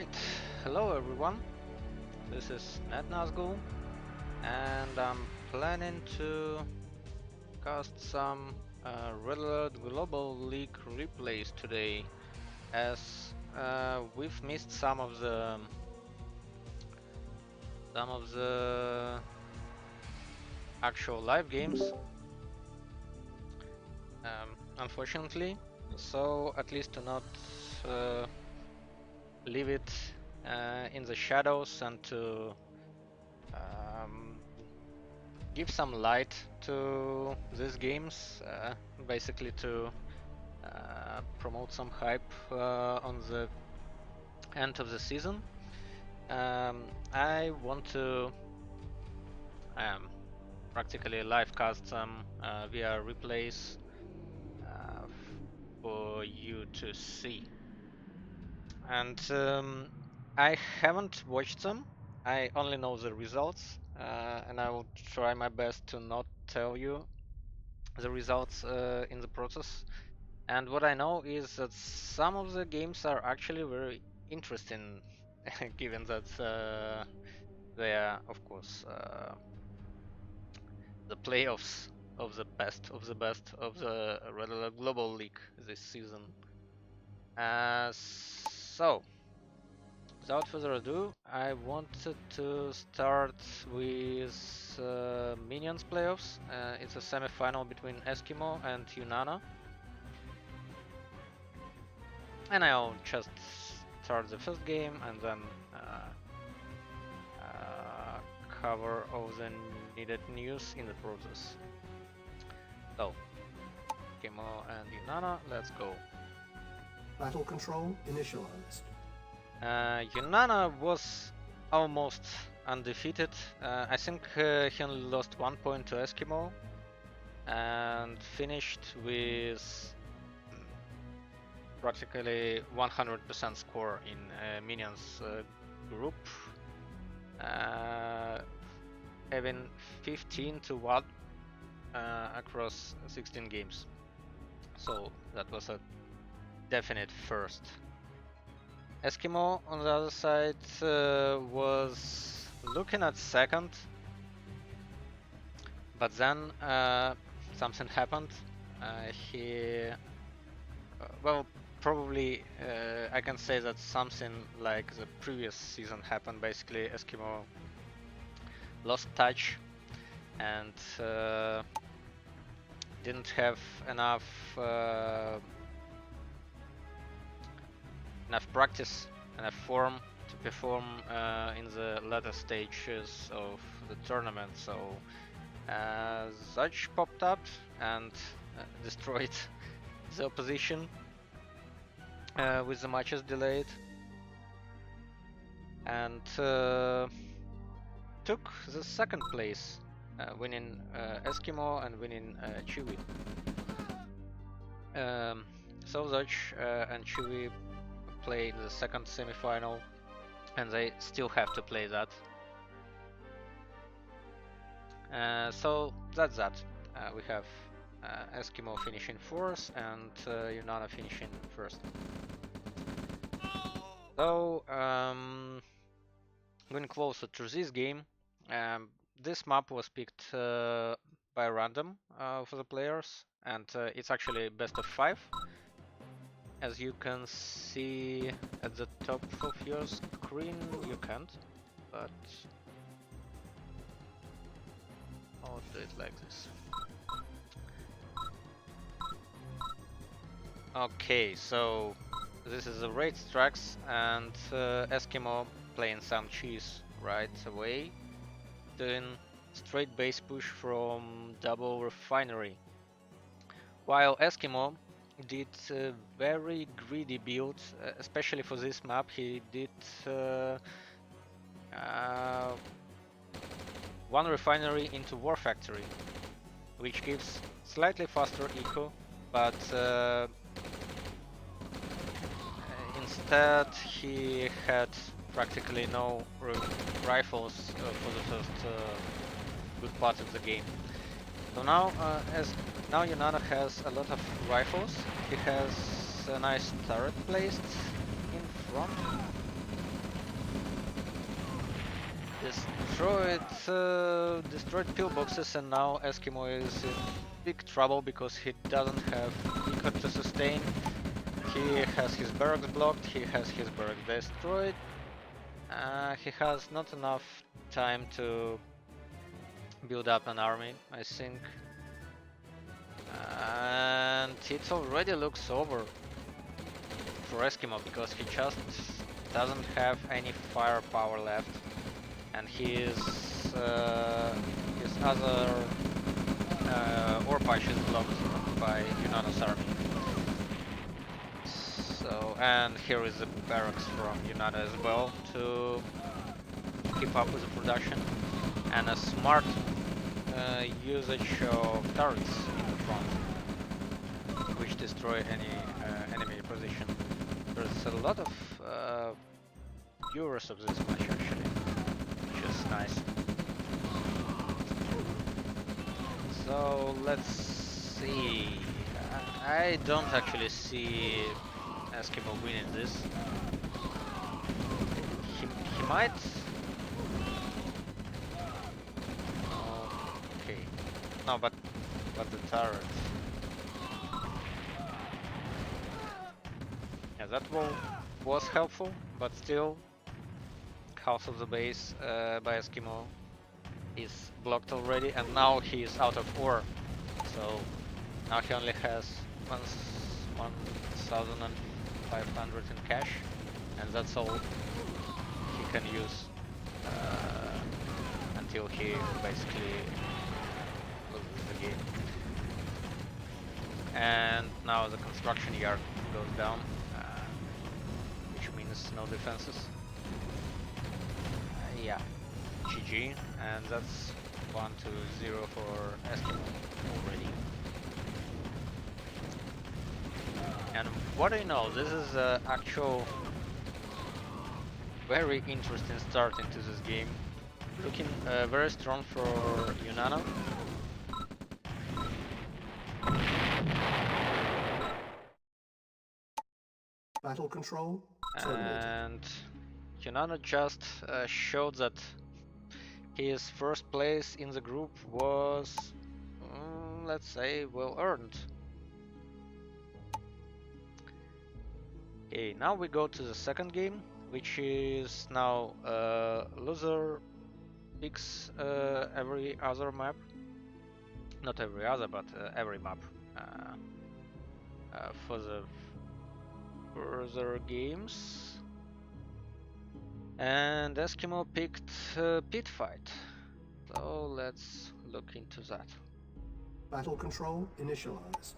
Alright, hello everyone, this is RAGL and I'm planning to cast some Red Alert Global League replays today, as we've missed some of the actual live games, unfortunately, so at least to not uh, leave it in the shadows and to um, give some light to these games, basically to promote some hype on the end of the season. I want to um, practically live cast some via replays for you to see. And I haven't watched them. I only know the results, and I will try my best to not tell you the results in the process. And what I know is that some of the games are actually very interesting, given that they are, of course, the playoffs of the best of the Red Alert Global League this season. So, without further ado, I wanted to start with Minions playoffs. It's a semi-final between Eskimo and Unano. And I'll just start the first game and then cover all the needed news in the process. So, Eskimo and Unano, let's go. Battle control initialized. Unano was almost undefeated. I think he only lost 1 point to Eskimo and finished with practically 100% score in Minions group, having 15 to 1 across 16 games. So that was a definite first. Eskimo on the other side was looking at second, but then something happened. Well, probably I can say that something like the previous season happened. Basically, Eskimo lost touch and didn't have enough practice, enough form to perform in the latter stages of the tournament. So Zaj popped up and destroyed the opposition with the matches delayed, and took the second place, winning Eskimo and winning Chewy. So Zaj and Chewy play the second semi-final, and they still have to play that. So that's that. We have Eskimo finishing fourth and Unano finishing first. So going closer to this game, this map was picked by random for the players, and it's actually best of 5. As you can see at the top of your screen, you can't, but I'll do it like this. Okay, so this is the raid tracks, and Eskimo playing some cheese right away, doing straight base push from double refinery, while Eskimo did a very greedy build, especially for this map. He did one refinery into War Factory, which gives slightly faster eco, but instead he had practically no rifles for the first good part of the game. So now, now Unano has a lot of rifles. He has a nice turret placed in front, destroyed pillboxes, and now Eskimo is in big trouble because he doesn't have eco to sustain. He has his barracks blocked, he has his barracks destroyed. He has not enough time to build up an army, I think. And it already looks over for Eskimo because he just doesn't have any firepower left, and his other ore patch is blocked by Unano's army. So, and here is the barracks from Unano as well to keep up with the production, and a smart usage of turrets in the front, which destroy any enemy position. There's a lot of viewers of this match actually, which is nice. So let's see. I don't actually see Eskimo winning this. He might. Okay. No, but the turret. Yeah, that wall was helpful, but still, half of the base by Eskimo is blocked already, and now he is out of ore. So now he only has 1,500 in cash, and that's all he can use until he basically loses the game. And now the construction yard goes down, which means no defenses. Yeah, GG, and that's 1-0 for Eskimo already. And what I know, this is actual very interesting start into this game. Looking very strong for Unano. Battle control terminated. And Unano just showed that his first place in the group was, let's say, well earned. Okay, now we go to the second game, which is now loser picks every other map. Not every other, but every map for the further games. And Eskimo picked Pit Fight. So let's look into that. Battle control initialized.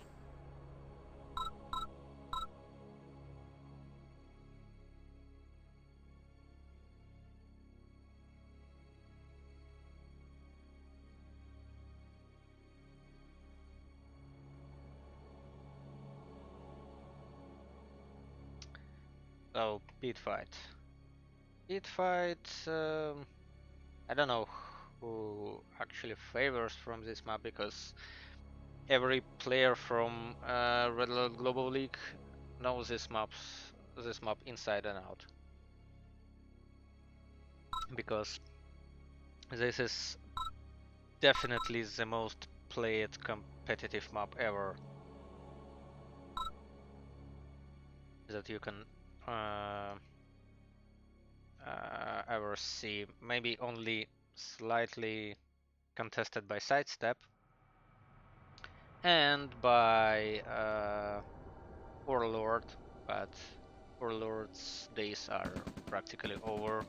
So Pit Fight. Pit Fight. I don't know who actually favors from this map because every player from RAGL Global League knows this map inside and out, because this is definitely the most played competitive map ever that you can ever see. Maybe only slightly contested by Sidestep and by Warlord, but Warlord's days are practically over.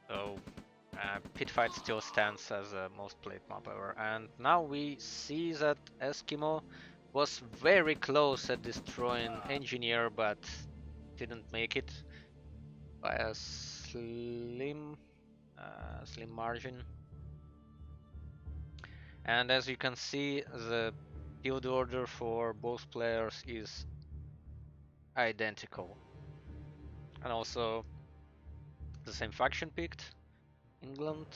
So Pit Fight still stands as the most played map ever. And now we see that Eskimo was very close at destroying Engineer, but didn't make it by a slim margin. And as you can see, the build order for both players is identical. And also the same faction picked, England.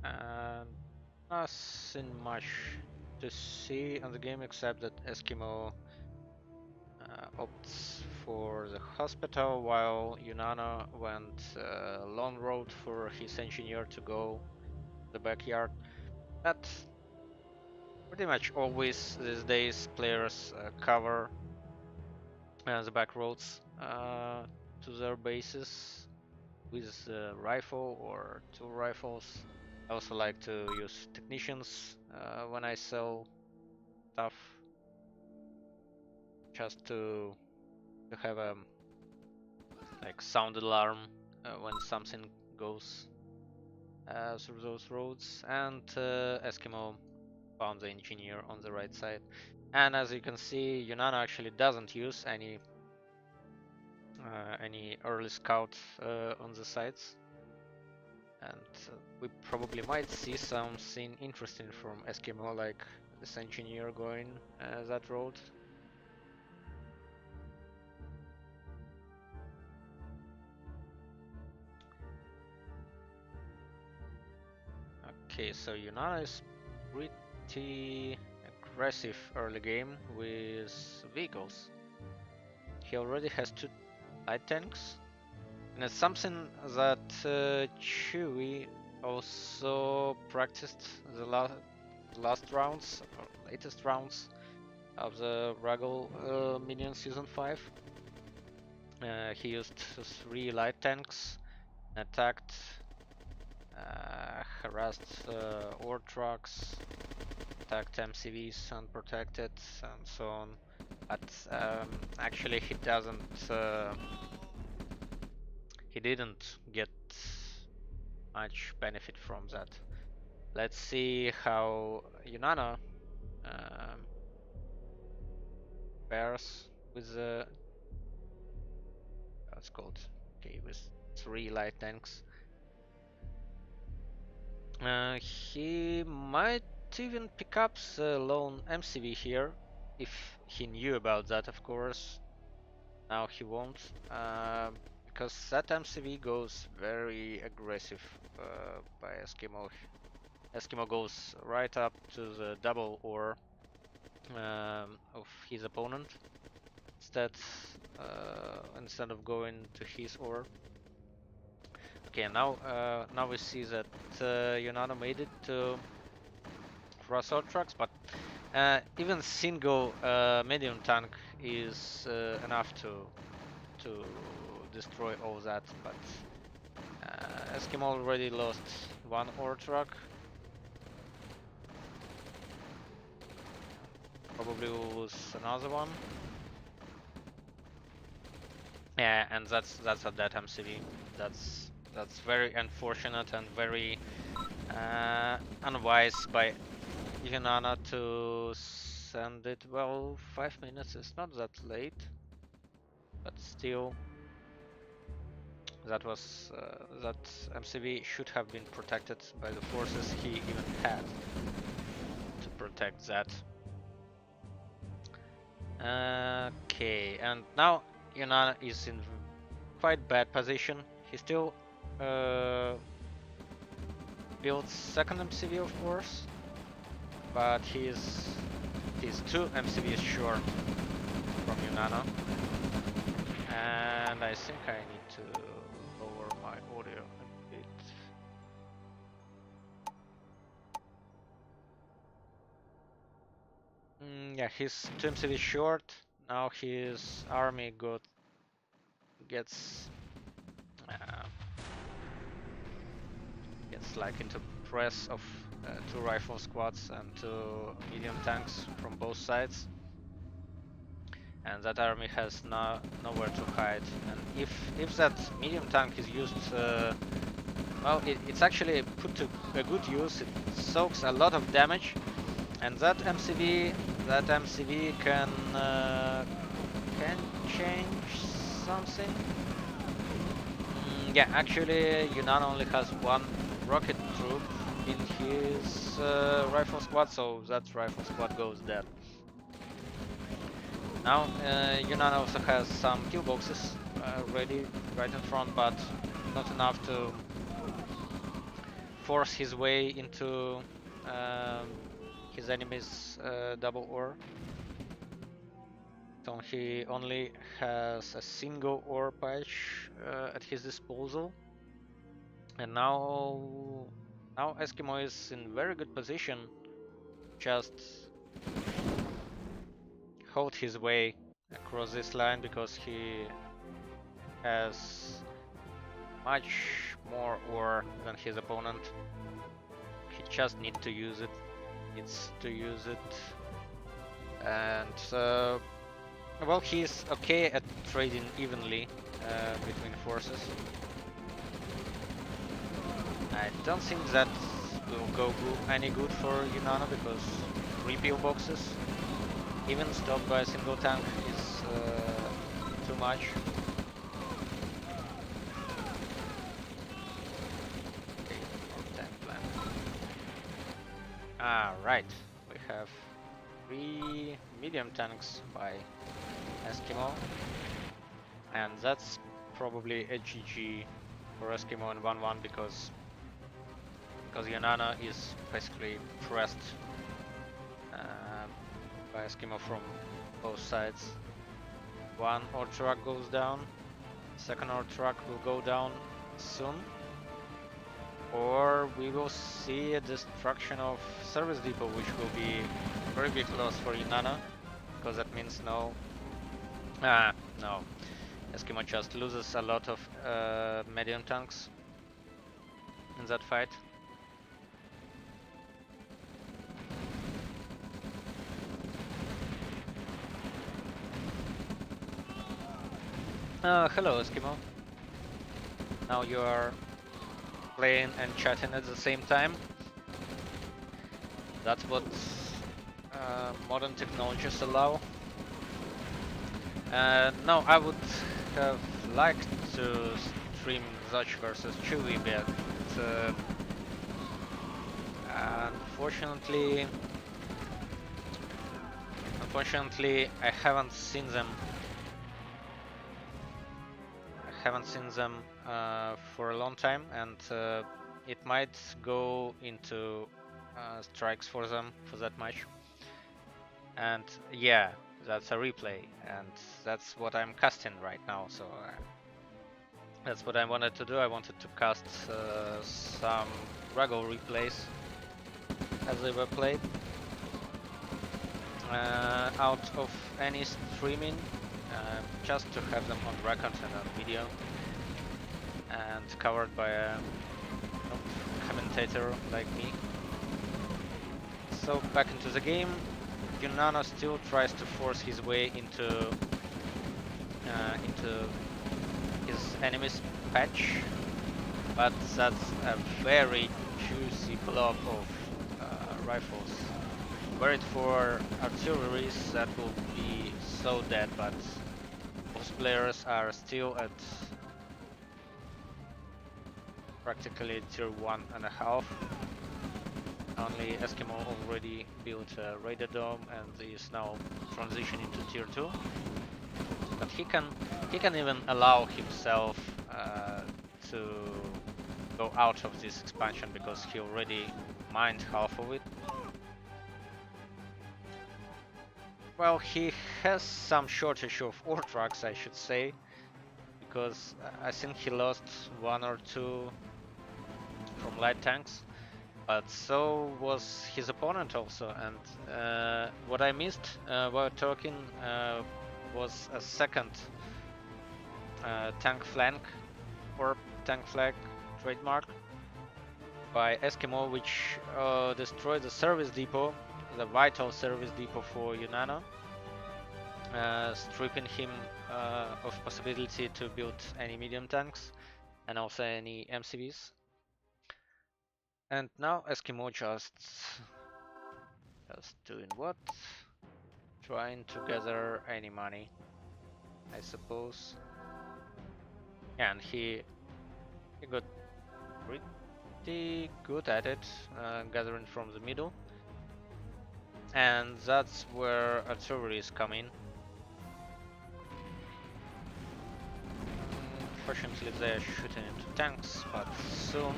And Nothing much to see on the game except that Eskimo opts for the hospital while Unano went long road for his engineer to go the backyard. But pretty much always these days players cover the back roads to their bases with a rifle or two rifles. I also like to use technicians when I sell stuff, just to have a like sound alarm when something goes through those roads. And Eskimo found the engineer on the right side. And as you can see, Unano actually doesn't use any early scout on the sides, and we probably might see something interesting from Eskimo, like this engineer going that road. Okay, so Unano is pretty aggressive early game with vehicles. He already has two light tanks, and it's something that Chewie also practiced the last rounds or latest rounds of the RAGL Minion Season 5. He used 3 light tanks, attacked, harassed ore trucks, attacked MCVs unprotected, and so on. But actually, he didn't get much benefit from that. Let's see how Unano pairs with the what's called, okay, with 3 light tanks. He might even pick up the lone MCV here, if he knew about that, of course. Now he won't, because that MCV goes very aggressive by Eskimo. Eskimo goes right up to the double ore of his opponent, instead of going to his ore. Okay, now we see that Unano made it to cross out trucks, but even single medium tank is enough to destroy all that. But Eskimo already lost one ore truck. Probably will lose another one. Yeah, and that's a dead MCV. That's very unfortunate and very unwise by Unano to send it. Well, 5 minutes is not that late, but still, that MCV should have been protected by the forces he even had to protect that. Okay, and now Unano is in quite bad position. He still builds second MCV, of course, but he's 2 MCVs short from Unano, and I think I need to lower my audio a bit. Yeah, he's 2 MCVs short. Now his army gets like into press of 2 rifle squads and 2 medium tanks from both sides, and that army has nowhere to hide. And if that medium tank is used, well, it's actually put to a good use. It soaks a lot of damage, and that MCV can change something. Yeah, actually, Unano only has 1 rocket troop in his rifle squad, so that rifle squad goes dead. Now, Unano also has some pillboxes ready right in front, but not enough to force his way into his enemy's double ore. So he only has a single ore patch at his disposal. And now Eskimo is in very good position. Just hold his way across this line because he has much more ore than his opponent. He just needs to use it. And well, he's okay at trading evenly between forces. I don't think that will go any good for Unano because 3 pillboxes, even stopped by a single tank, is too much. Okay, tank plan. Right, we have 3 medium tanks by Eskimo, and that's probably a GG for Eskimo in 1-1 because Unano is basically pressed by Eskimo from both sides. One ore truck goes down, second ore truck will go down soon, or we will see a destruction of service depot, which will be a very big loss for Unano, because that means no, Eskimo just loses a lot of medium tanks in that fight. Hello Eskimo. Now you are playing and chatting at the same time. That's what modern technologies allow. No, I would have liked to stream Zach versus Chewy, but unfortunately, I haven't seen them. For a long time, and it might go into strikes for them for that match. And yeah, that's a replay, and that's what I'm casting right now. So that's what I wanted to do. I wanted to cast some RAGL replays as they were played out of any streaming. Just to have them on record and on video and covered by a commentator like me. So back into the game, Unano still tries to force his way into his enemy's patch, but that's a very juicy blob of rifles. Were it for artilleries, that will be so dead, but most players are still at practically tier 1.5. Only Eskimo already built a radar dome and is now transitioning to tier 2. But he can even allow himself to go out of this expansion because he already mined half of it. Well, he has some shortage of ore trucks, I should say, because I think he lost 1 or 2 from light tanks, but so was his opponent also. And what I missed while talking was a second tank flank or tank flag trademark by Eskimo, which destroyed the service depot, the vital service depot for Unano, stripping him of possibility to build any medium tanks and also any MCVs. And now Eskimo just doing what? Trying to gather any money, I suppose. And he got pretty good at it, gathering from the middle. And that's where artilleries come in. Fortunately, they're shooting into tanks, but soon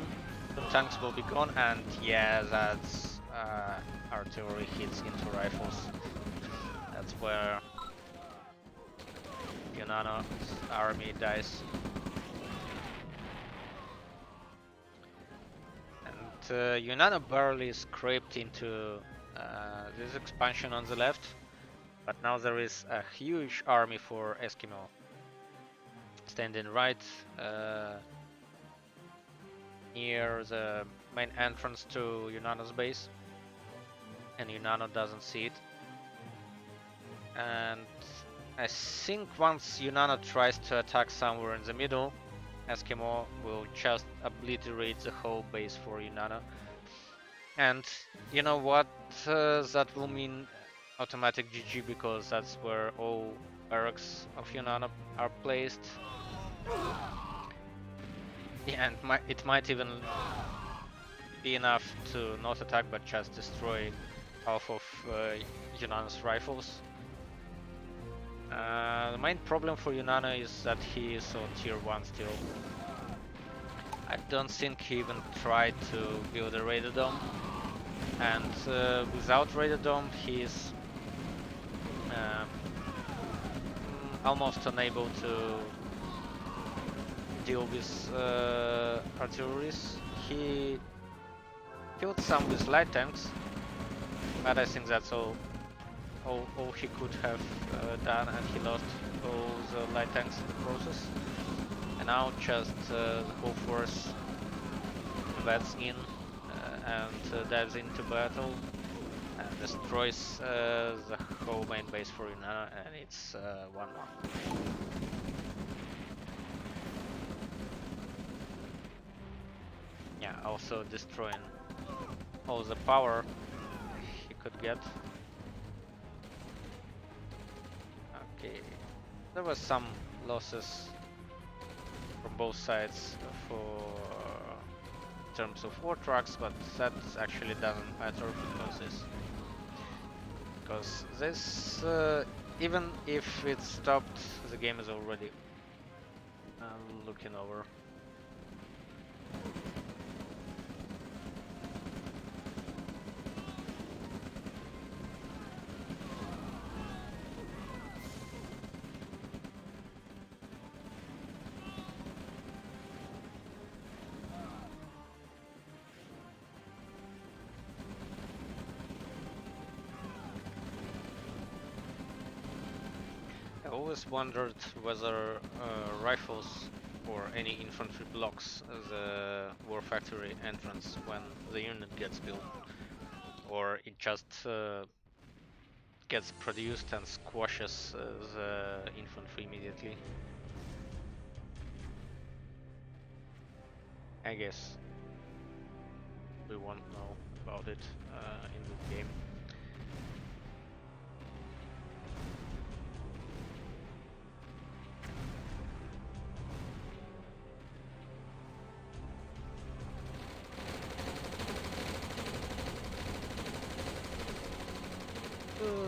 the tanks will be gone. And yeah, that's artillery hits into rifles. That's where Unano's army dies. And Unano barely scraped into this expansion on the left, but now there is a huge army for Eskimo standing right near the main entrance to Unano's base, and Unano doesn't see it. And I think once Unano tries to attack somewhere in the middle, Eskimo will just obliterate the whole base for Unano. And you know what? That will mean automatic GG, because that's where all barracks of Unano are placed. Yeah, and it might even be enough to not attack but just destroy half of Unano's rifles. The main problem for Unano is that he is on tier 1 still. I don't think he even tried to build a radar dome, and without radar dome he is almost unable to deal with artilleries. He killed some with light tanks, but I think that's all he could have done, and he lost all the light tanks in the process. And now just the whole force invades in and dives into battle and destroys the whole main base for Unano, and it's 1-1. Yeah, also destroying all the power he could get. Okay, there was some losses from both sides for in terms of war trucks, but that actually doesn't matter because this even if it stopped, the game is already looking over. I always wondered whether rifles or any infantry blocks the war factory entrance when the unit gets built, or it just gets produced and squashes the infantry immediately. I guess we won't know about it in the game.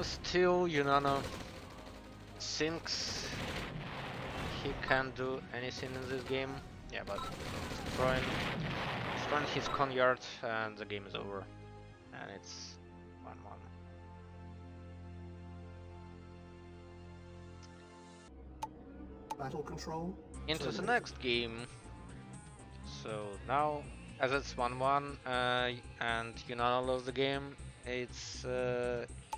Still, Unano thinks he can do anything in this game. Yeah, but destroying his Conyard and the game is over. And it's 1-1. Battle control. Into the next game. So now, as it's 1-1 and Unano lost the game, it's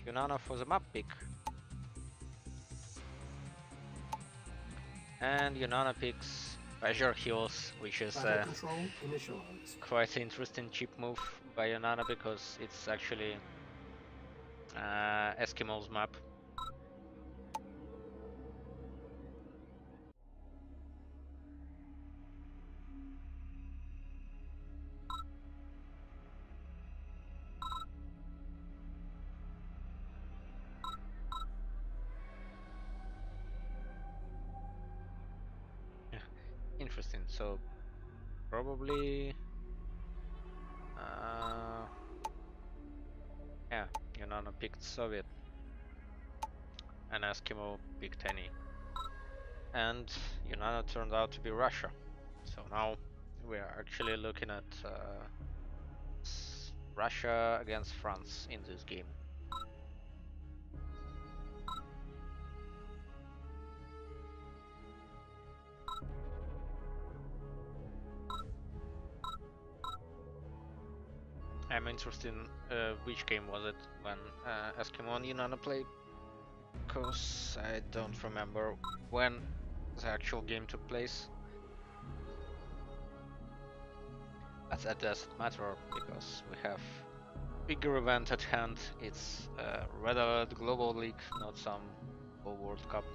Unano for the map pick. And Unano picks Azure Hills, which is quite an interesting cheap move by Unano, because it's actually Eskimo's map. Interesting. So probably yeah, Unano picked Soviet and Eskimo picked any, and Unano turned out to be Russia. So now we are actually looking at Russia against France in this game. I'm interested in which game was it when Eskimo and Unano played, because I don't remember when the actual game took place. But that doesn't matter because we have bigger event at hand. It's Red Alert Global League, not some World Cup.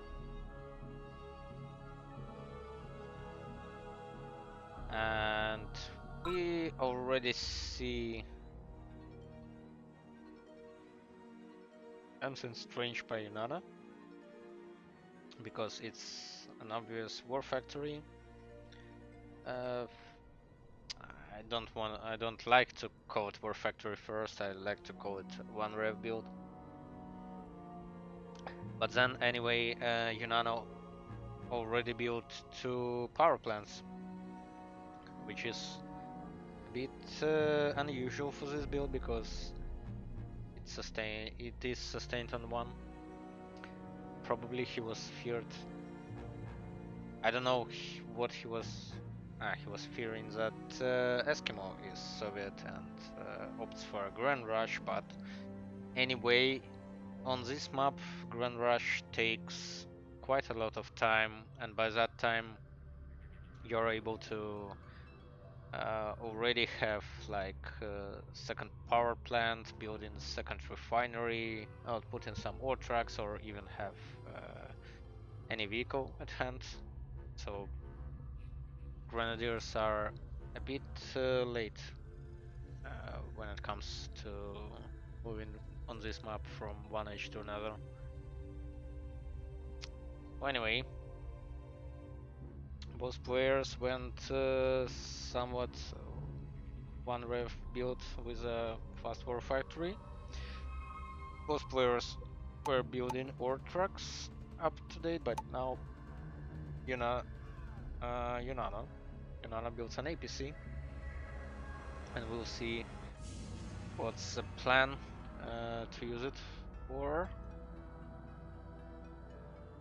And we already see something strange by Unano, because it's an obvious war factory. I don't like to call it war factory first. I like to call it one rev build. But then anyway, Unano already built 2 power plants, which is a bit unusual for this build because it is sustained on 1. Probably he was feared. I don't know what he was. He was fearing that Eskimo is Soviet and opts for a Grand Rush, but anyway, on this map, Grand Rush takes quite a lot of time, and by that time, you're able to already have like second power plant, building second refinery, outputting some ore trucks, or even have any vehicle at hand. So Grenadiers are a bit late when it comes to moving on this map from one age to another. Well, anyway, both players went somewhat one rev build with a fast war factory. Both players were building ore trucks up to date, but now Unano builds an APC, and we'll see what's the plan to use it for,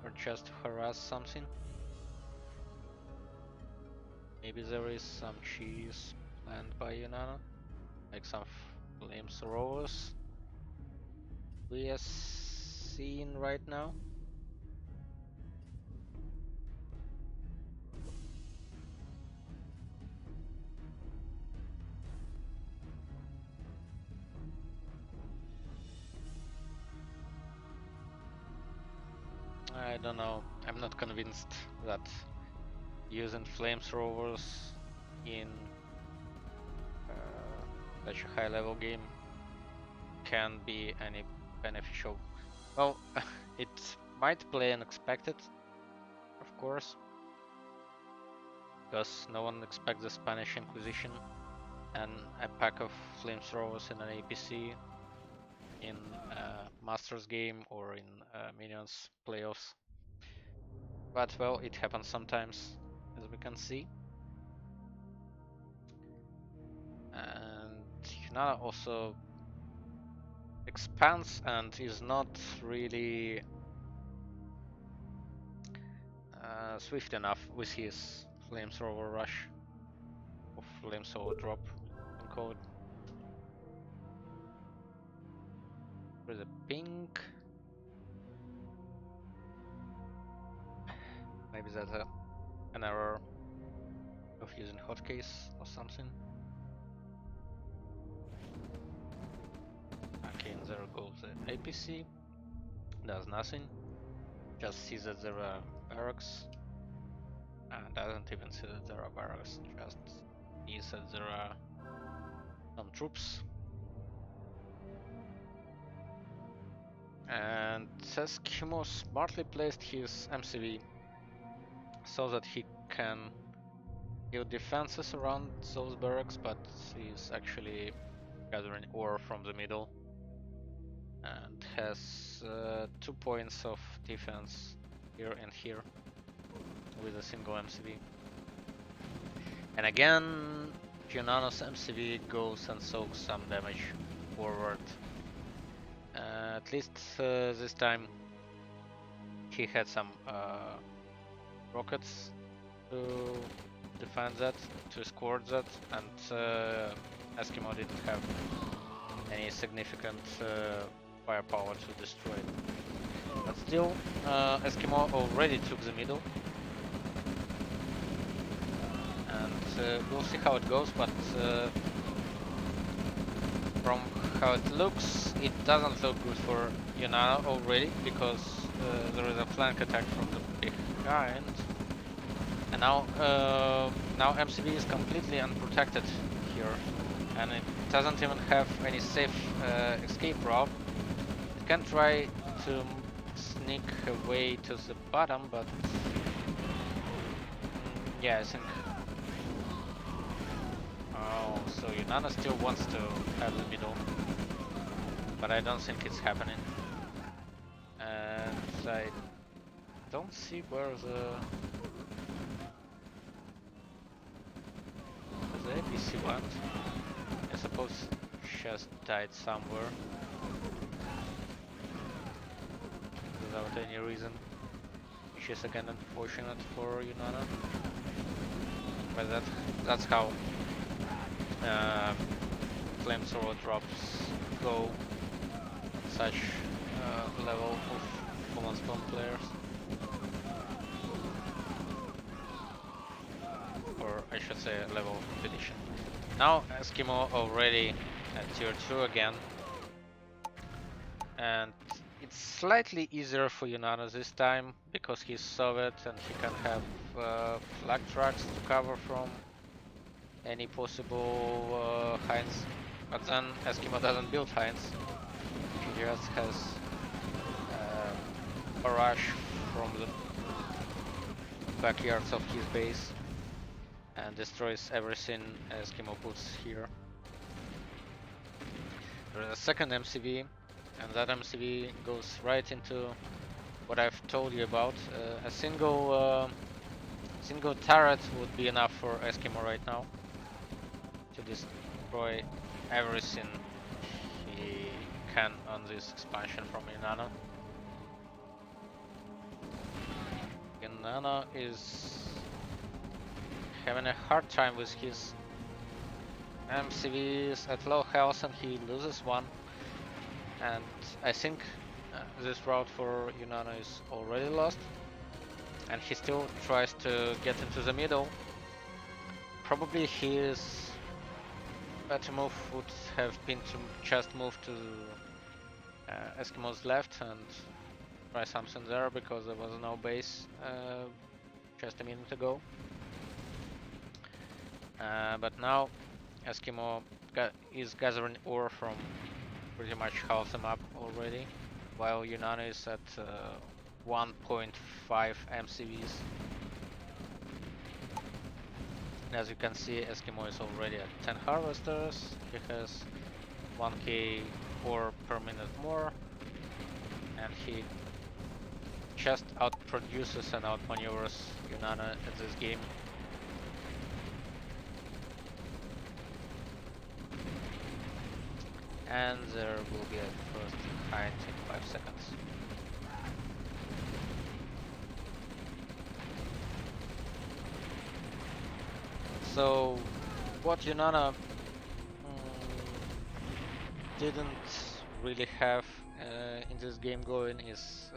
or just to harass something. Maybe there is some cheese planned by Unano, like some flamethrowers we are seeing right now. I don't know. I'm not convinced that using flamethrowers in such a high level game can be any beneficial. Well, it might play unexpected, of course, because no one expects the Spanish Inquisition and a pack of flamethrowers in an APC in a Masters game or in Minions playoffs. But well, it happens sometimes, as we can see. And Unano also expands and is not really swift enough with his flamethrower rush, or flamethrower drop, you can call it. With a pink. Maybe that's an error of using hotkeys or something. Okay, and there goes the APC. Does nothing. Just sees that there are barracks. And doesn't even see that there are barracks. Just sees that there are some troops. And Eskimo smartly placed his MCV so that he can build defenses around those barracks, but he's actually gathering ore from the middle and has 2 points of defense here and here with a single MCV. And again, Unano's MCV goes and soaks some damage forward. At least this time he had some rockets to defend that, to escort that, and Eskimo didn't have any significant firepower to destroy it. But still, Eskimo already took the middle. And we'll see how it goes, but from how it looks, it doesn't look good for Unano already, because there is a flank attack from the behind. And now MCV is completely unprotected here, and it doesn't even have any safe escape route. It can try to sneak away to the bottom, but yeah, I think. Oh, so Unano still wants to have the middle, but I don't think it's happening. And I don't see where the APC went. I suppose she just died somewhere without any reason, which is again unfortunate for Unano. But that's how flamethrower drops go at such level of common spawn players. Or I should say level of competition. Now Eskimo already at tier 2 again. And it's slightly easier for Unano this time because he's Soviet and he can have flag trucks to cover from any possible Heinz. But then Eskimo doesn't build Heinz. He just has barrage from the backyards of his base and destroys everything Eskimo puts here. There's a second MCV, and that MCV goes right into what I've told you about. A single turret would be enough for Eskimo right now to destroy everything he can on this expansion from Unano. Unano is having a hard time with his MCVs at low health, and he loses one. And I think this route for Unano is already lost. And he still tries to get into the middle. Probably his better move would have been to just move to Eskimo's left and try something there, because there was no base just a minute ago. But now Eskimo is gathering ore from pretty much half the map already, while Unano is at 1.5 MCVs. As you can see, Eskimo is already at 10 harvesters. He has 1k ore per minute more, and he just outproduces and outmaneuvers Unano at this game. And there will be a first Heinz in 5 seconds. So what Unano didn't really have in this game going is,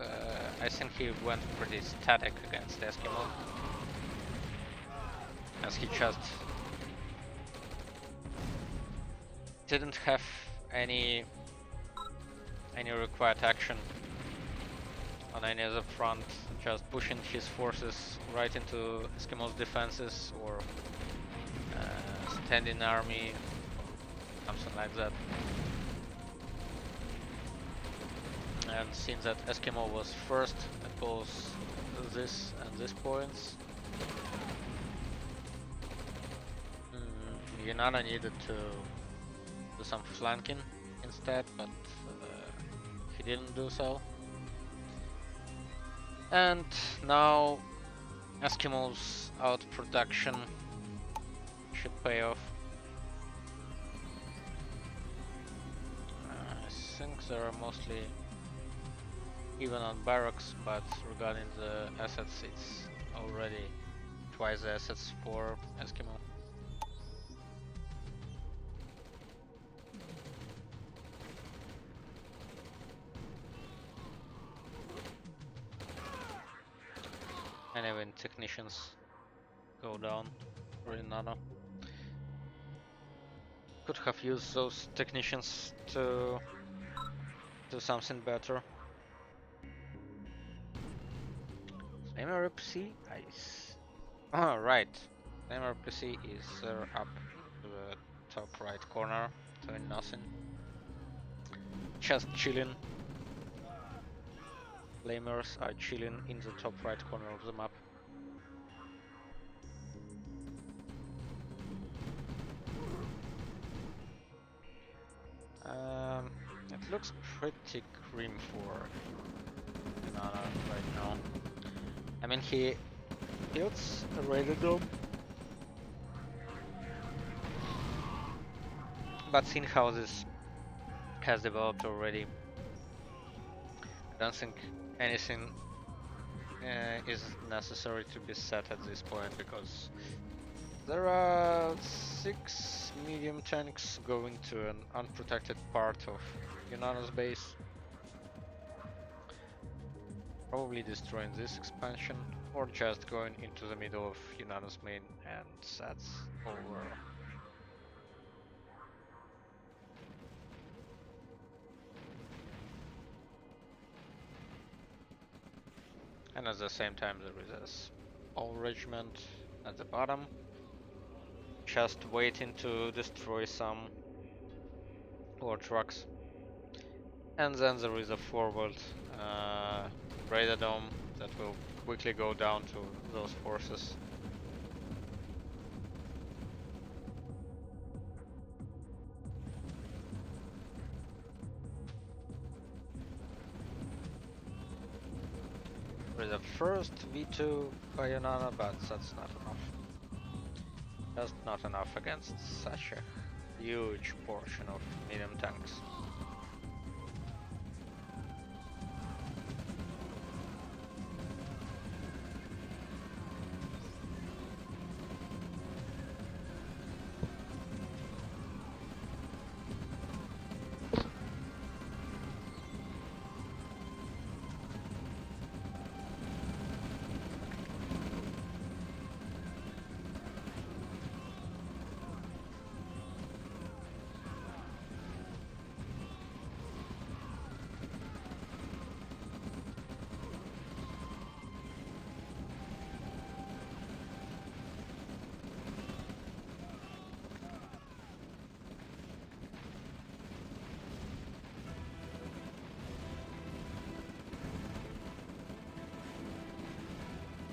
I think he went pretty static against Eskimo, as he just didn't have any required action on any other front, just pushing his forces right into Eskimo's defenses or standing army, something like that. And since that Eskimo was first at both this and this points, Unano needed to do some flanking instead, but he didn't do so. And now Eskimo's outproduction should pay off. they are mostly even on barracks, but regarding the assets, it's already twice the assets for Eskimo. And even technicians go down for Unano. Could have used those technicians to do something better. Flamer PC? Nice. Oh, right. Flamer PC is up to the top right corner, doing nothing. Just chilling. Flamers are chilling in the top right corner of the map. It looks pretty grim for Unano right now. I mean, he builds a RAGL, but seeing how this has developed already, I don't think anything is necessary to be set at this point, because there are 6 medium tanks going to an unprotected part of Unano's base, probably destroying this expansion, or just going into the middle of Unano's main, and that's over. And at the same time there is a small regiment at the bottom, just waiting to destroy some war trucks. And then there is a forward radar dome that will quickly go down to those forces. There is a first V2 by Unano, but that's not enough. Just not enough against such a huge portion of medium tanks.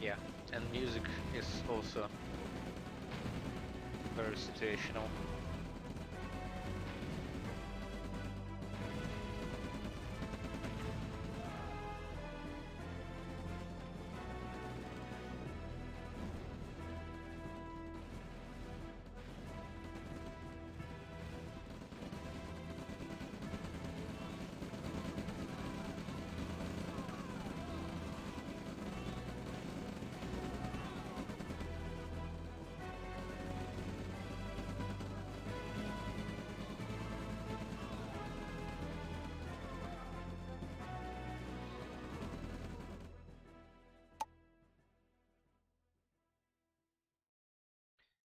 Yeah, and music is also very situational.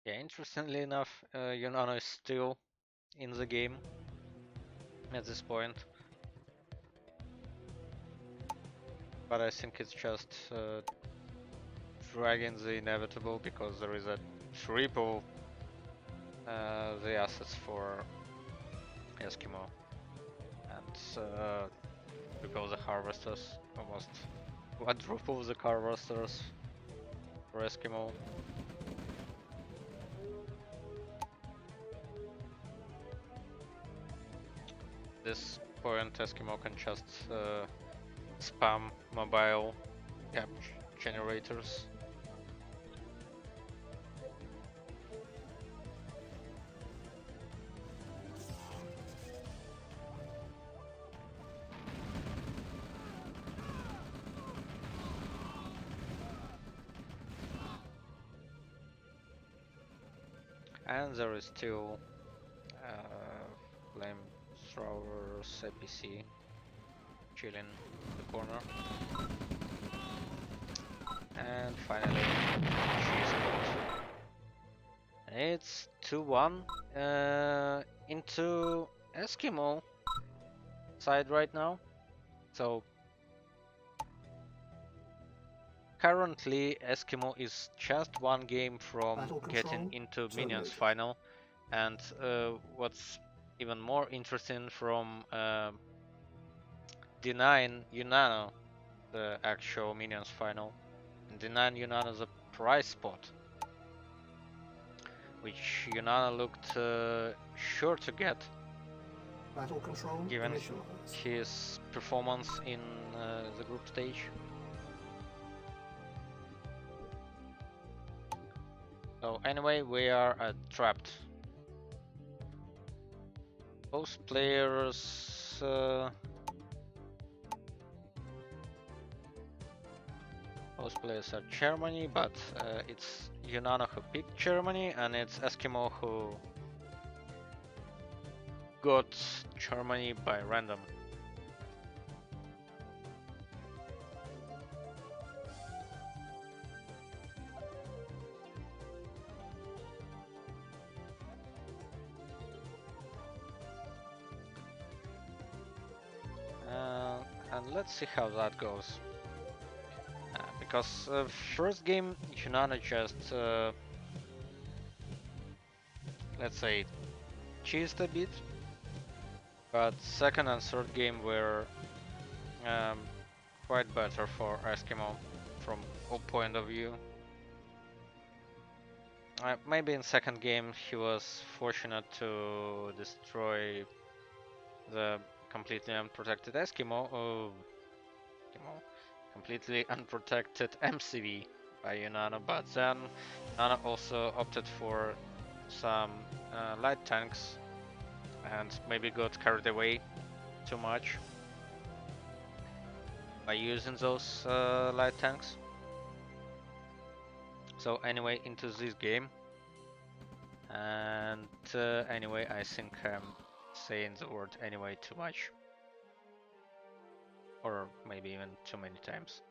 Yeah, interestingly enough, Unano is still in the game at this point, but I think it's just dragging the inevitable, because there is a triple the assets for Eskimo, and triple the harvesters, almost quadruple the harvesters for Eskimo. This point Eskimo can just spam mobile cap generators. And there is still flamethrowers APC chilling in the corner. And finally, she's caught. It's 2-1 into Eskimo side right now. So currently Eskimo is just one game from getting into Minions final, and what's even more interesting, from denying Unano the actual Minions final, and denying Unano the prize spot, which Unano looked sure to get, Battle control given initialized. his performance in the group stage. So anyway, we are trapped. Both players are Germany, but it's Unano who picked Germany, and it's Eskimo who got Germany by random. And let's see how that goes. Because first game, Unano just, let's say, cheesed a bit, but second and third game were quite better for Eskimo from all point of view. Maybe in second game he was fortunate to destroy the completely unprotected Eskimo, completely unprotected MCV by Unano, but then Unano also opted for some light tanks and maybe got carried away too much by using those light tanks. So anyway, into this game, and anyway, I think I'm saying the word anyway too much, or maybe even too many times.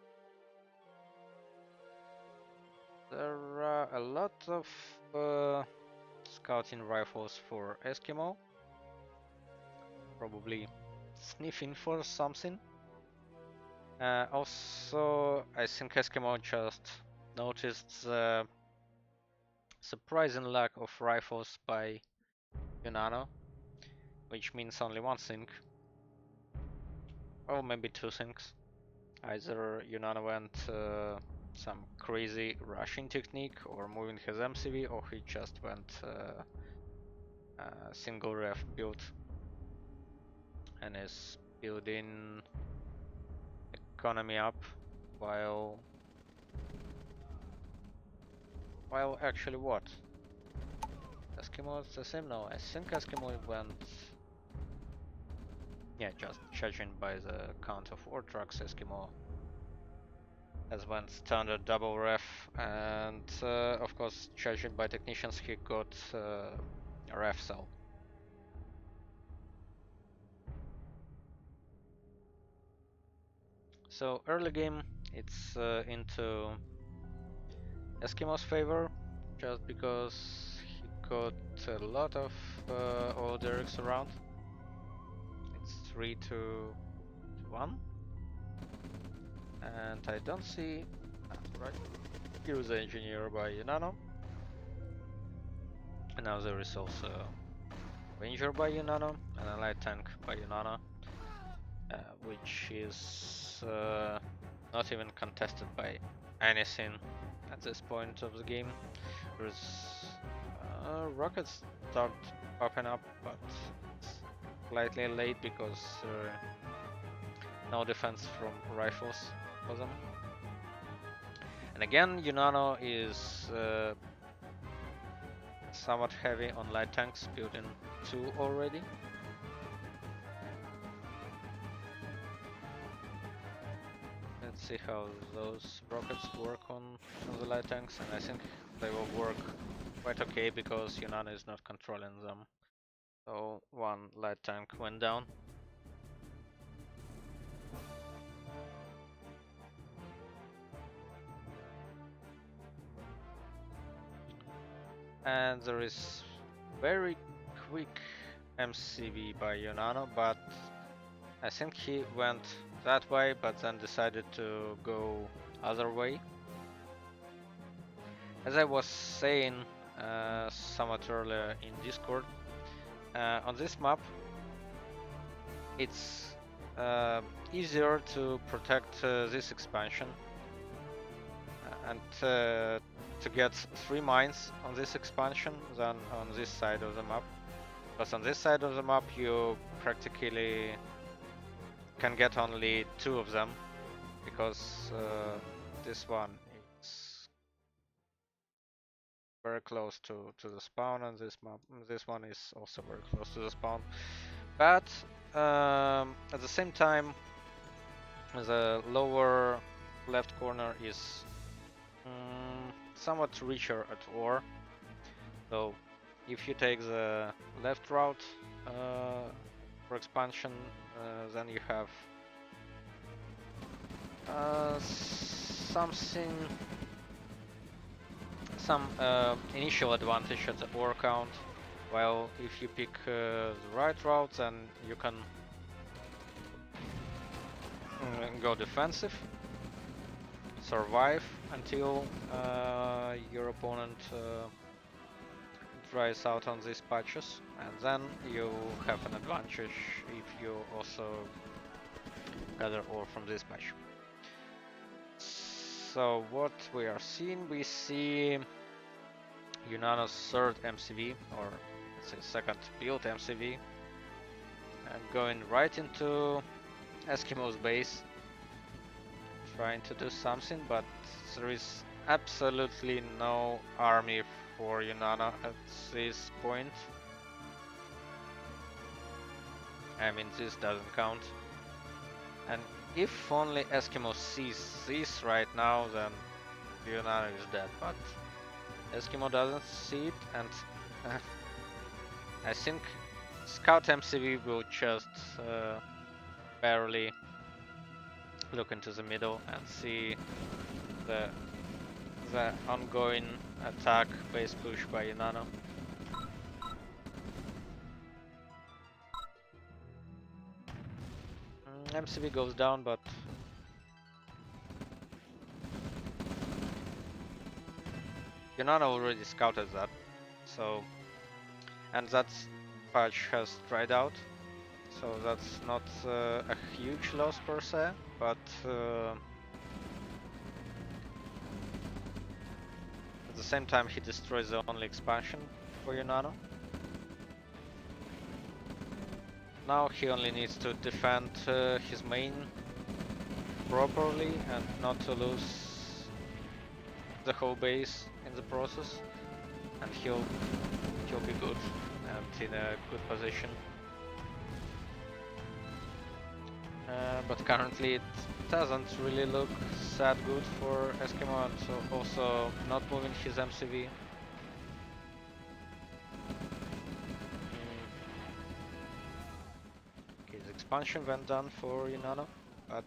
There are a lot of scouting rifles for Eskimo, probably sniffing for something. Also, I think Eskimo just noticed the surprising lack of rifles by Unano, which means only one thing, or maybe two things. Either Unano went some crazy rushing technique or moving his MCV, or he just went single ref build and is building economy up while actually what? Eskimo is the same? No, I think Eskimo went, yeah, just judging by the count of war trucks, Eskimo has went standard double ref, and of course judging by technicians he got a ref cell. So early game, it's into Eskimo's favor, just because he got a lot of oil derricks around. It's 3-1, and I don't see. Right, here's the engineer by Unano, and now there is also Ranger by Unano and a light tank by Unano, which is not even contested by anything at this point of the game. There's rockets start popping up, but slightly late because no defense from rifles for them. And again, Unano is somewhat heavy on light tanks, building 2 already. Let's see how those rockets work on the light tanks, and I think they will work quite okay because Unano is not controlling them. So one light tank went down. And there is very quick MCV by Unano, but I think he went that way, but then decided to go other way. As I was saying somewhat earlier in Discord, on this map it's easier to protect this expansion and to get 3 mines on this expansion than on this side of the map. Because on this side of the map you practically can get only 2 of them, because this one is very close to the spawn, and this one is also very close to the spawn. But at the same time, the lower left corner is somewhat richer at ore. So if you take the left route for expansion, then you have some initial advantage at the ore count, while if you pick the right route, then you can go defensive, survive until your opponent dries out on these patches, and then you have an advantage if you also gather ore from this patch. So what we are seeing, we see Unano's third MCV, or let's say second build MCV, and going right into Eskimo's base, trying to do something, but there is absolutely no army for Unano at this point. I mean, this doesn't count. And if only Eskimo sees this right now, then Unano is dead, but Eskimo doesn't see it, and I think Scout MCV will just barely look into the middle and see the ongoing attack base push by Unano. MCV goes down, but Unano already scouted that, so, and that patch has dried out, so that's not a huge loss per se, but at the same time he destroys the only expansion for Unano. Now he only needs to defend his main properly and not to lose the whole base in the process, and he'll be good and in a good position. But currently it doesn't really look that good for Eskimo, and so also not moving his MCV. His expansion went down for Unano, but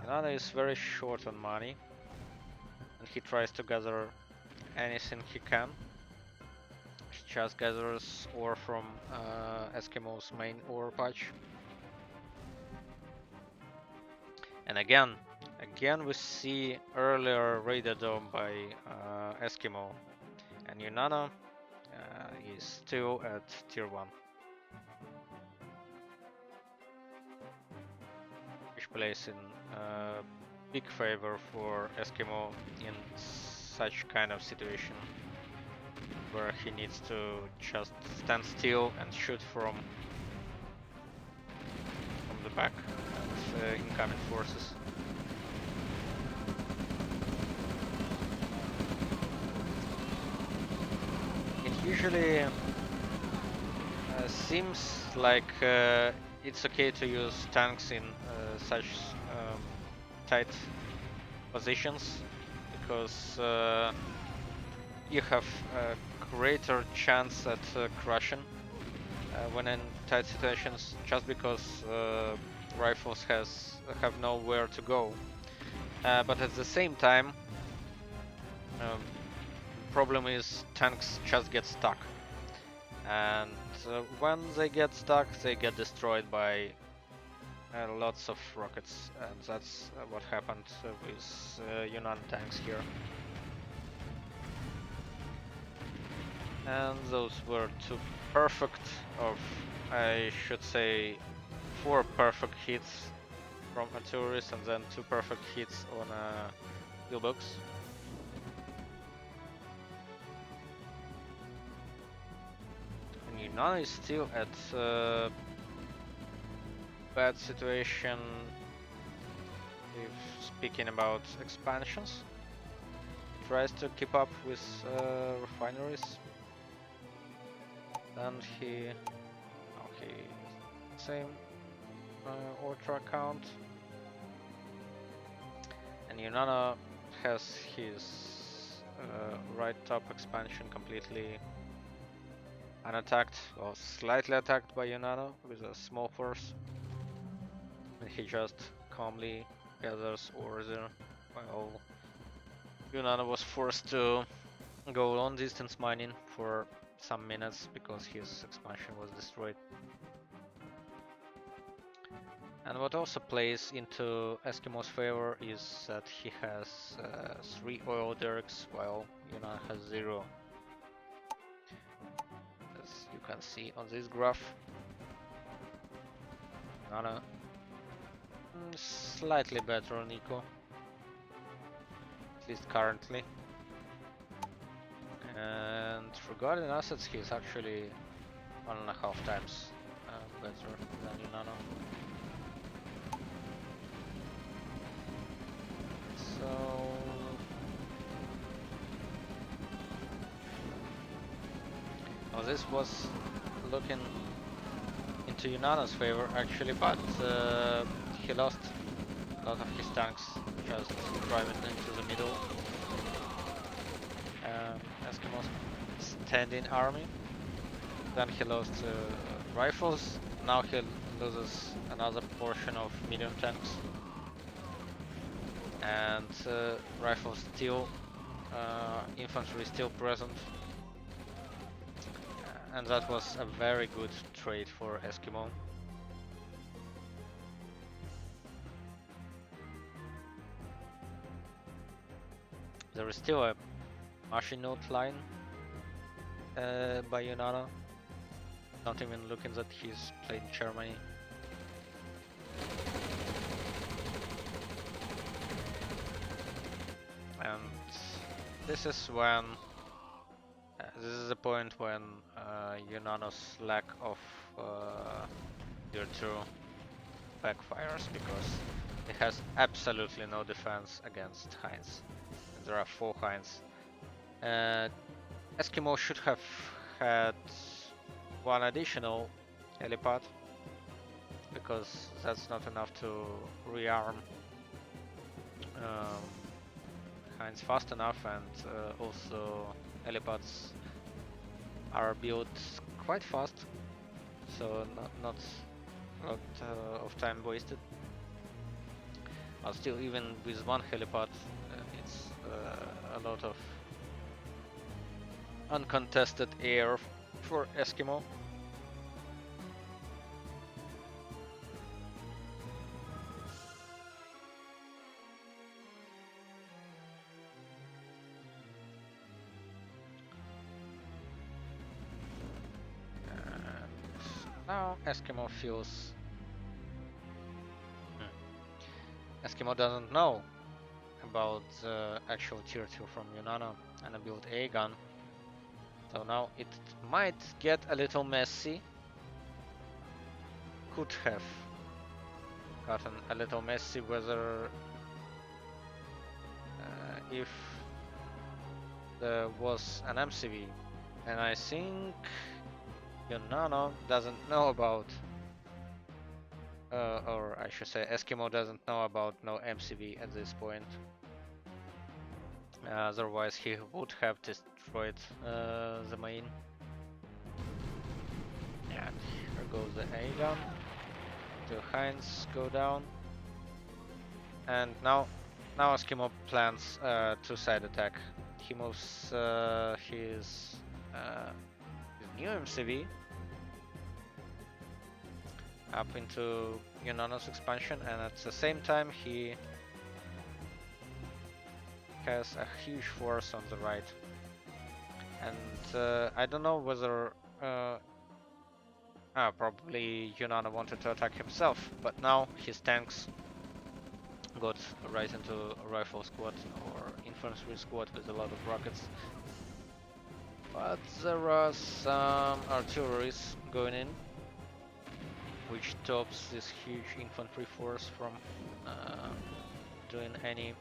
Unano is very short on money, and he tries to gather anything he can. He just gathers ore from Eskimo's main ore patch. And again we see earlier Raider Dome by Eskimo, and Unano is still at tier 1. Which plays in big favor for Eskimo in such kind of situation, where he needs to just stand still and shoot from the back at incoming forces. It usually seems like it's okay to use tanks in such tight positions, because you have a greater chance at crushing when in tight situations, just because rifles have nowhere to go. But at the same time, problem is tanks just get stuck, and when they get stuck, they get destroyed by lots of rockets, and that's what happened with Unano tanks here. And those were two perfect, of I should say 4 perfect hits from a tourist, and then 2 perfect hits on a pillbox. And Unano is still at bad situation if speaking about expansions. Tries to keep up with refineries. And he same ultra account. And Unano has his right top expansion completely unattacked, or slightly attacked by Unano with a small force. And he just calmly gathers order while Unano was forced to go long distance mining for some minutes because his expansion was destroyed. And what also plays into Eskimo's favor is that he has 3 oil derricks while Unano has 0. As you can see on this graph, Unano slightly better on eco, at least currently. And regarding assets, he's actually 1.5 times better than Unano. So this was looking into Unano's favor actually, but he lost a lot of his tanks just driving into the middle. Eskimo's standing army. Then he lost rifles. Now he loses another portion of medium tanks. And rifles still, infantry still present. And that was a very good trade for Eskimo. There is still a machine note line by Unano. Not even looking that he's played Germany. And this is when this is the point when Unano's lack of tier 2 backfires, because it has absolutely no defense against Heinz. And there are 4 Heinz. Eskimo should have had 1 additional helipad, because that's not enough to rearm Heinz fast enough, and also helipads are built quite fast, so not a lot of time wasted. But still, even with 1 helipad, it's a lot of uncontested air for Eskimo. Now Eskimo feels... Eskimo doesn't know about the actual tier 2 from Unano and a build A gun. So now it might get a little messy. Could have gotten a little messy whether if there was an MCV. And I think Unano doesn't know about, or I should say Eskimo doesn't know about no MCV at this point. Otherwise he would have destroyed the main. And here goes the A gun. The Heinz go down. And now Eskimo plans two-side attack. He moves his new MCV up into Unano's expansion, and at the same time he has a huge force on the right. And I don't know whether probably Unano wanted to attack himself, but now his tanks got right into a rifle squad or infantry squad with a lot of rockets. But there are some artilleries going in, which stops this huge infantry force from doing any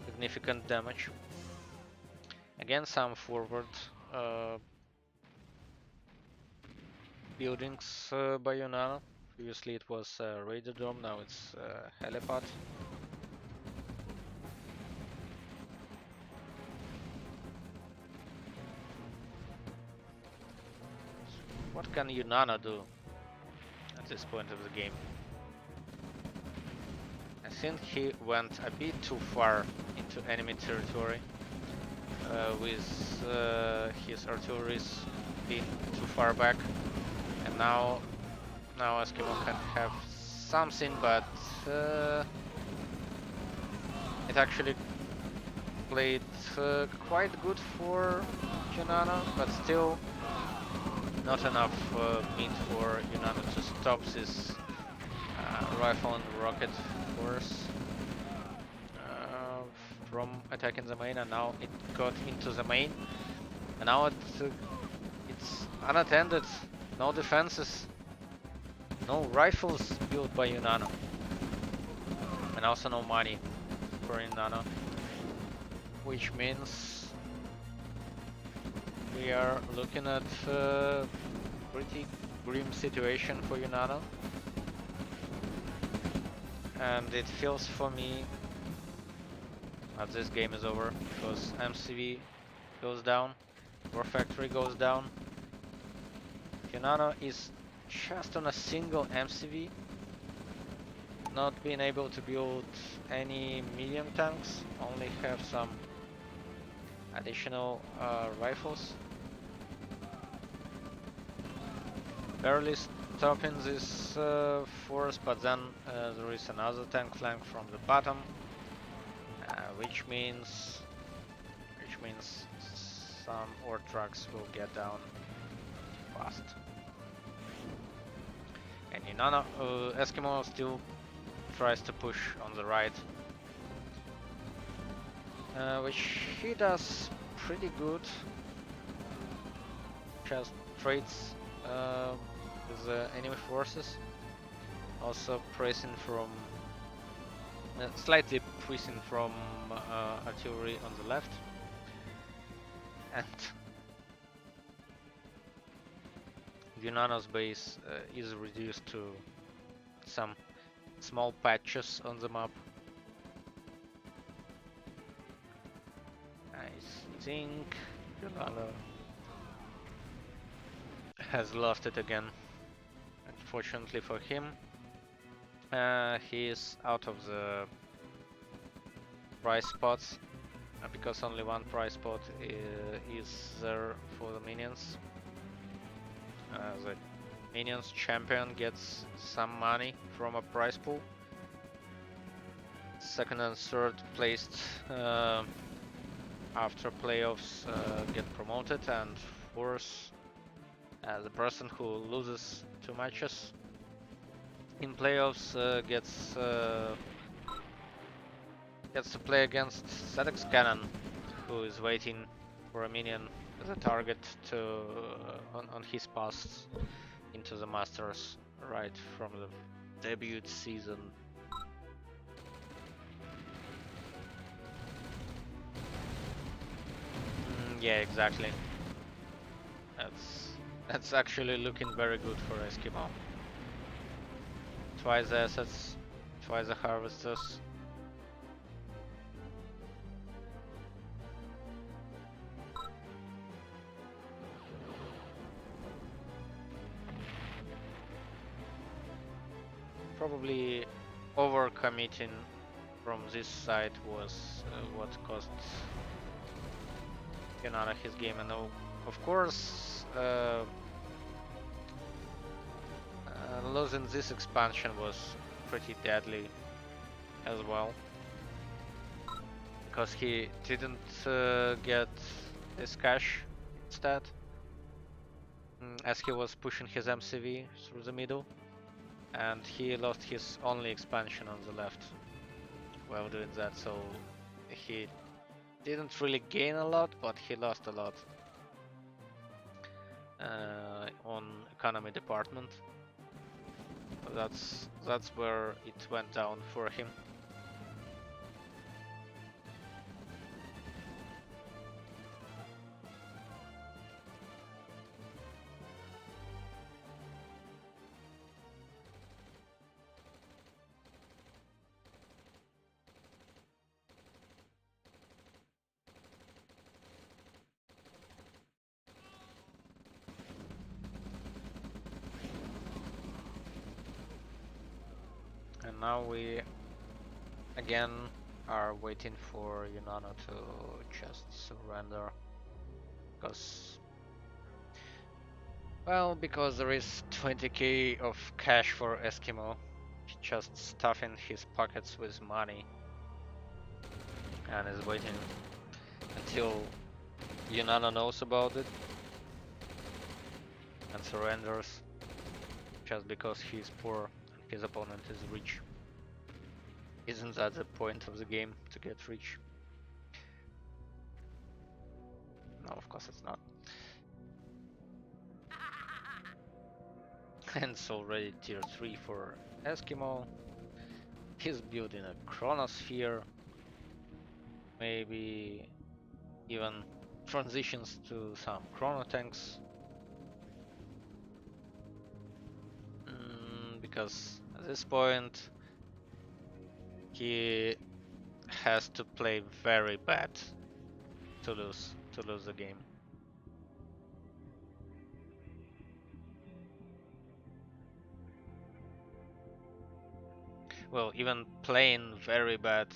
significant damage. Again, some forward buildings by Unano. Previously it was Radiodrome, now it's helipad. What can Unano do at this point of the game? I think he went a bit too far into enemy territory with his artillery being too far back, and now Eskimo can have something, but it actually played quite good for Unano, but still not enough meat for Unano to stop this rifle and rocket force from attacking the main, and now it got into the main, and now it's unattended, no defenses, no rifles built by Unano, and also no money for Unano, which means we are looking at a pretty grim situation for Unano. And it feels for me that this game is over, because MCV goes down, War Factory goes down. Unano is just on a single MCV, not being able to build any medium tanks, only have some additional rifles. Barely stopping this force, but then there is another tank flank from the bottom, which means some ore trucks will get down fast. And Unano, Eskimo still tries to push on the right, which he does pretty good. Just trades with the enemy forces, also pressing from slightly pressing from artillery on the left, and Unano's base is reduced to some small patches on the map. I think Unano has lost it again. Unfortunately for him, he is out of the prize spots, because only one prize spot is there for the minions. The minions champion gets some money from a prize pool. Second and third placed after playoffs get promoted, and fourth, the person who loses 2 matches in playoffs gets to play against Sedex Cannon, who is waiting for a minion as a target to on his pass into the Masters right from the debut season. Yeah, exactly. That's actually looking very good for Eskimo. Twice the assets, twice the harvesters. probably overcommitting from this side was what cost Unano his game, and of course losing this expansion was pretty deadly as well, because he didn't get his cash instead, as he was pushing his MCV through the middle, and he lost his only expansion on the left while doing that, so he didn't really gain a lot, but he lost a lot on economy department. That's where it went down for him. And now we again are waiting for Unano to just surrender, because there is 20k of cash for Eskimo, just stuffing his pockets with money, and is waiting until Unano knows about it and surrenders, just because he's poor and his opponent is rich. Isn't that the point of the game, to get rich? No, of course it's not. And it's already tier 3 for Eskimo. He's building a chronosphere, maybe even transitions to some chrono tanks. Because at this point he has to play very bad to lose the game. Well, even playing very bad,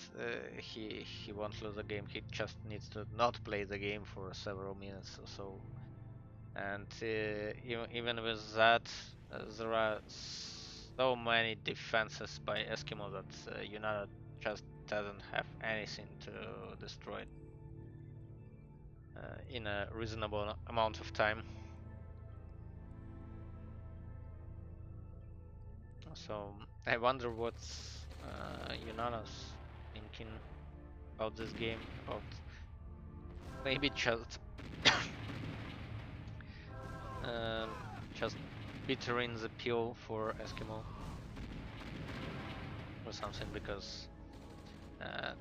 he won't lose the game. He just needs to not play the game for several minutes or so. And even with that, there are so many defenses by Eskimo that Unano just doesn't have anything to destroy in a reasonable amount of time. So I wonder what's Unano's thinking about this game, about maybe just bittering the pill for Eskimo or something, because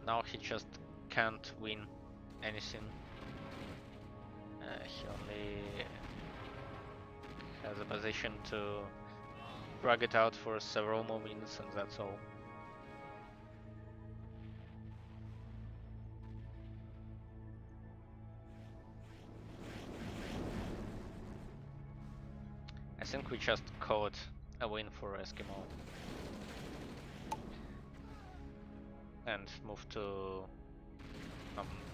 now he just can't win anything. He only has a position to drag it out for several more minutes, and that's all. I think we just called a win for Eskimo and move to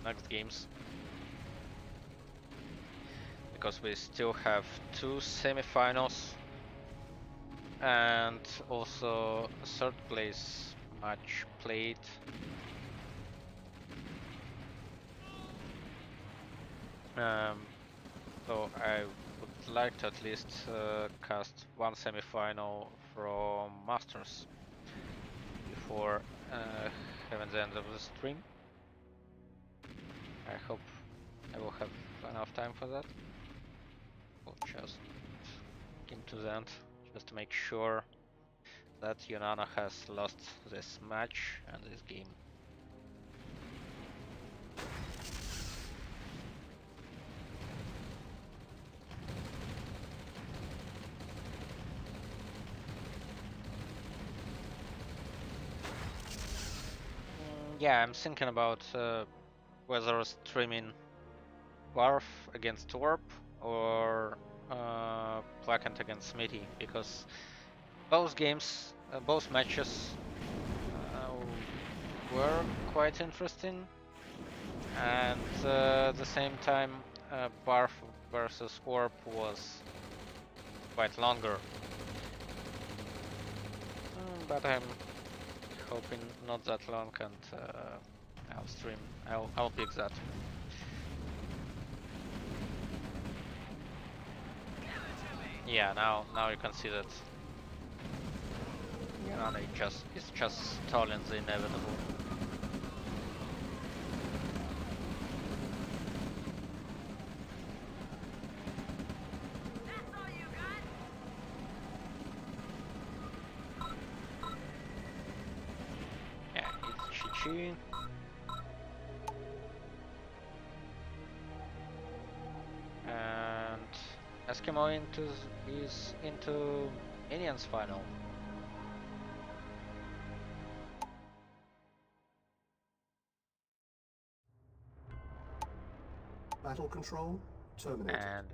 next games, because we still have 2 semifinals and also a third place match played. So I would like to at least cast 1 semifinal from Masters before having the end of the stream. I hope I will have enough time for that. We'll just get to the end, just to make sure that Unano has lost this match and this game. Yeah, I'm thinking about whether streaming Dwarf against Torp or Placant against Smithy, because both games Both matches were quite interesting, and at the same time, Barf versus Orb was quite longer. But I'm hoping not that long, and I'll stream. I'll pick that. Yeah, now you can see that. Unano is just stalling the inevitable. Yeah, it's Chi-Chi. And Eskimo is into Minions final. Battle control terminated. And